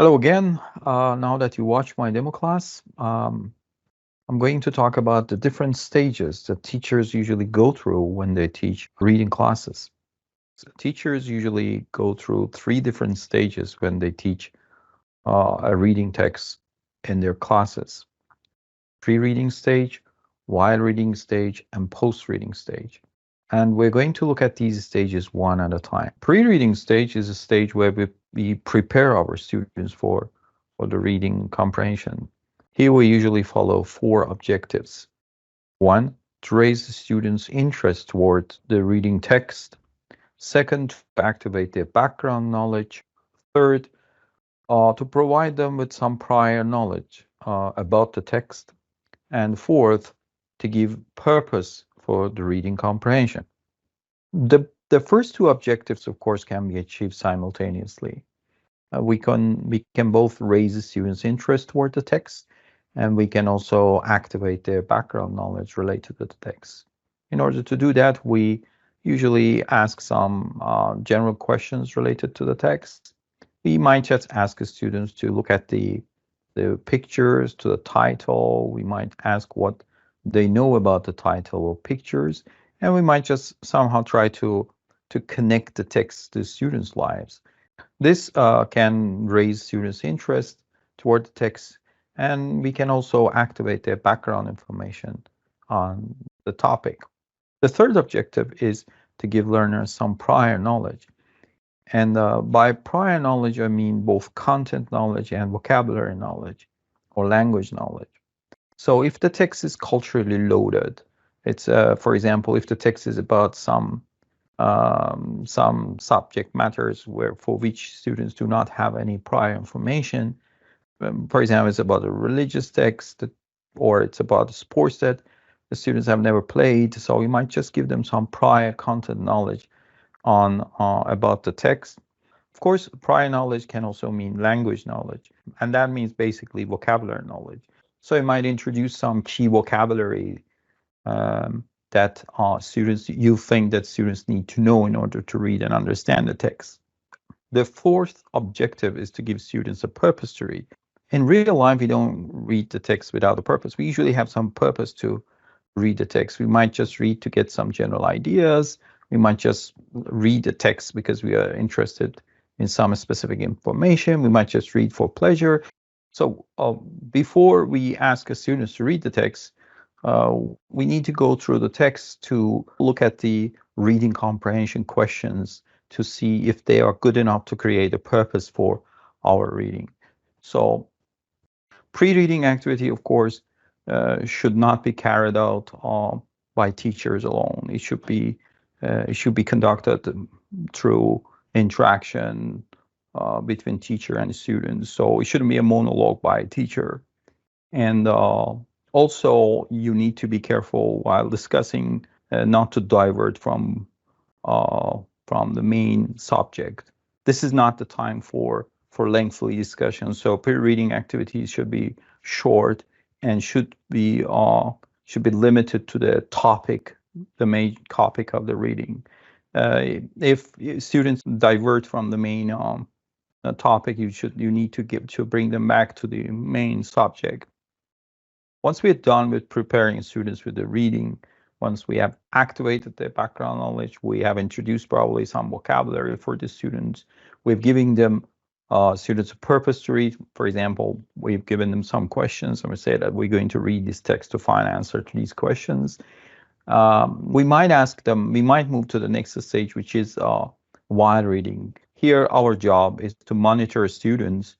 Hello again. Now that you watched my demo class, I'm going to talk about the different stages that teachers usually go through when they teach reading classes. So teachers usually go through three different stages when they teach a reading text in their classes: pre-reading stage, while reading stage, and post-reading stage. And we're going to look at these stages one at a time. Pre-reading stage is a stage where we prepare our students for the reading comprehension. Here we usually follow four objectives. One, to raise the students' interest toward the reading text. Second, to activate their background knowledge. Third, to provide them with some prior knowledge about the text. And fourth, to give purpose for the reading comprehension. The first two objectives, of course, can be achieved simultaneously. We can both raise the students' interest toward the text, and we can also activate their background knowledge related to the text. In order to do that, we usually ask some general questions related to the text. We might just ask the students to look at the pictures, to the title. We might ask what they know about the title or pictures, and we might just somehow try to connect the text to students' lives. This can raise students' interest toward the text, and we can also activate their background information on the topic. The third objective is to give learners some prior knowledge. And by prior knowledge, I mean both content knowledge and vocabulary knowledge or language knowledge. So if the text is culturally loaded, it's, for example, if the text is about some subject matters for which students do not have any prior information. For example, it's about a religious text, or it's about a sports that the students have never played. So we might just give them some prior content knowledge on about the text. Of course, prior knowledge can also mean language knowledge, and that means basically vocabulary knowledge. So you might introduce some key vocabulary that you think that students need to know in order to read and understand the text. The fourth objective is to give students a purpose to read. In real life, we don't read the text without a purpose. We usually have some purpose to read the text. We might just read to get some general ideas. We might just read the text because we are interested in some specific information. We might just read for pleasure. So before we ask students to read the text, we need to go through the text to look at the reading comprehension questions to see if they are good enough to create a purpose for our reading. So pre-reading activity, of course, should not be carried out by teachers alone. It should be conducted through interaction between teacher and students. So it shouldn't be a monologue by a teacher. And also, you need to be careful while discussing not to divert from the main subject. This is not the time for lengthy discussion. So pre-reading activities should be short and should be limited to the topic, the main topic of the reading. If students divert from the main topic, you need to bring them back to the main subject. Once we're done with preparing students with the reading, once we have activated their background knowledge, we have introduced probably some vocabulary for the students. We've given them students a purpose to read. For example, we've given them some questions and we say that we're going to read this text to find answer to these questions. We might move to the next stage, which is while reading. Here, our job is to monitor students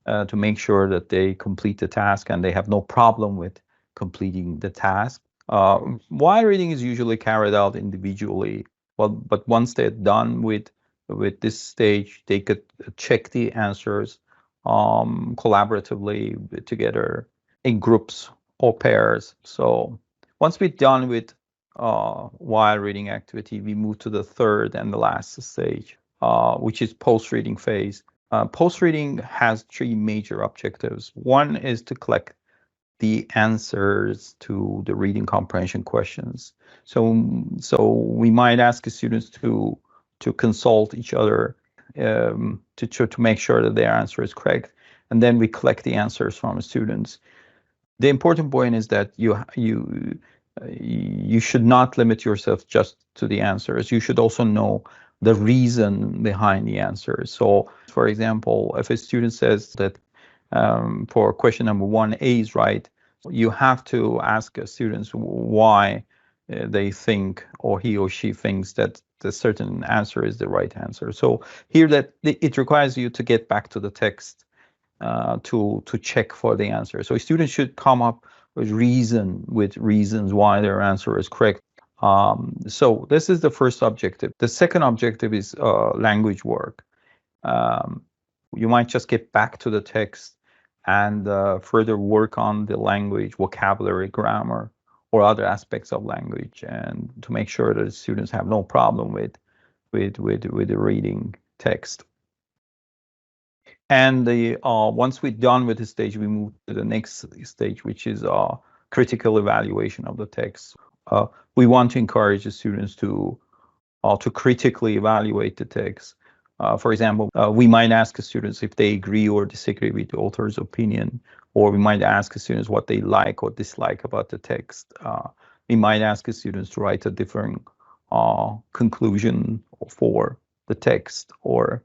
to make sure that they complete the task and they have no problem with completing the task. While reading is usually carried out individually, but once they're done with this stage, they could check the answers collaboratively together in groups or pairs. So once we're done with while reading activity, we move to the third and the last stage, which is post-reading phase. Post-reading has three major objectives. One is to collect the answers to the reading comprehension questions. So we might ask the students to consult each other to make sure that their answer is correct. and then we collect the answers from students. The important point is that you should not limit yourself just to the answers. You should also know the reason behind the answers. So, for example, if a student says that for question number 1A is right, you have to ask students why they think, or he or she thinks, that the certain answer is the right answer. So here, that it requires you to get back to the text to check for the answer. So students should come up with reasons why their answer is correct. So this is the first objective. The second objective is language work. You might just get back to the text and further work on the language, vocabulary, grammar, or other aspects of language, and to make sure that the students have no problem with the reading text. And once we're done with this stage, we move to the next stage, which is critical evaluation of the text. We want to encourage the students to critically evaluate the text. For example, we might ask the students if they agree or disagree with the author's opinion, or we might ask the students what they like or dislike about the text. We might ask the students to write a different conclusion for the text, or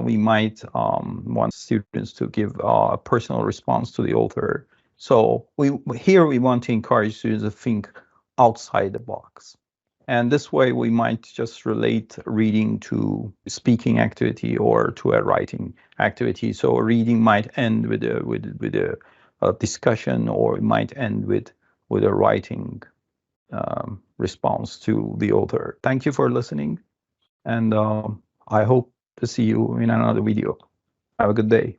we might want students to give a personal response to the author. So we want to encourage students to think outside the box. And this way we might just relate reading to speaking activity or to a writing activity. So a reading might end with a discussion, or it might end with a writing response to the author. Thank you for listening, and I hope to see you in another video. Have a good day.